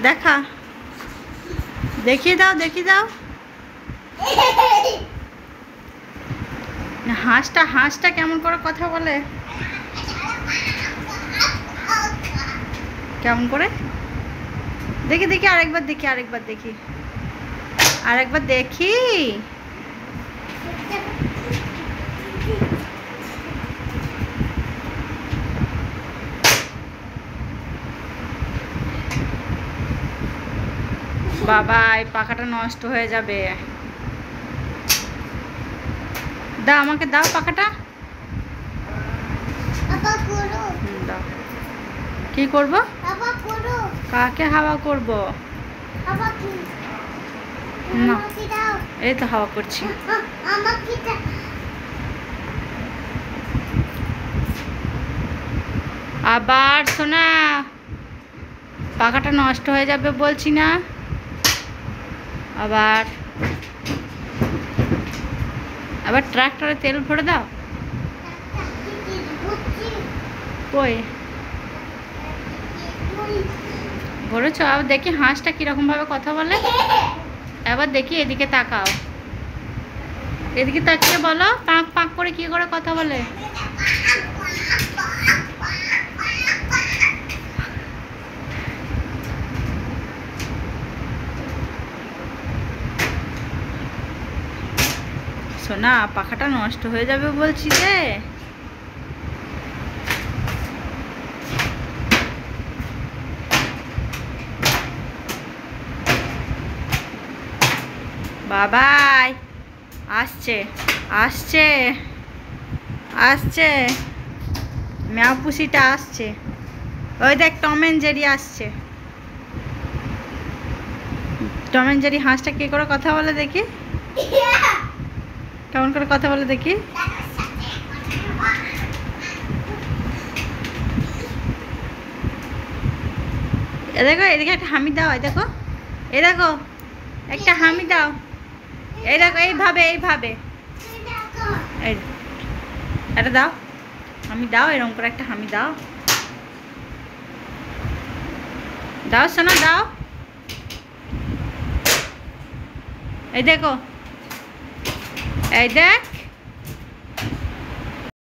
দেখা, দেখিয়ে দাও, দেখিয়ে দাও। হাঁসটা কেমন করে কথা বলে? কেমন করে? দেখি দেখি, আরেকবার দেখি, আরেকবার দেখি, আরেকবার দেখি। বাবা, এই পাখাটা নষ্ট হয়ে যাবে। দাও, আমাকে দাও পাখাটা। দাও। কি করব? কাকে হাওয়া করব? না, এই তো হাওয়া করছি। আবার সোনা, পাখাটা নষ্ট হয়ে যাবে বলছি না? আবার আবার ট্রাক্টরে তেল ভরে দাও। কই ভরেছো? আবার দেখি হাঁসটা কিরকম ভাবে কথা বলে। এবার দেখি, এদিকে তাকাও, এদিকে তাকিয়ে বলো পাঁক পাঁক করে কি করে কথা বলে। সোনা, পাখাটা নষ্ট হয়ে যাবে বলছি যে। বাবাই, আসছে আসছে আসছে, ম্যাও পুষিটা আসছে। ওই দেখ, টম এন্ড জেরি আসছে। টম এন্ড জেরি হাঁসটা কি করে কথা বলে দেখি, কেমন করে কথা বলে দেখি। এ দেখো, এদিকে একটা হামি দাও। এই দেখো, এই দেখো, একটা হামি দাও। এই দেখো, এইভাবে এইভাবে, এই এটা দাও, হামি দাও, এরকম করে একটা হামি দাও। দাও সোনা, দাও। এই দেখো, এই দেখ,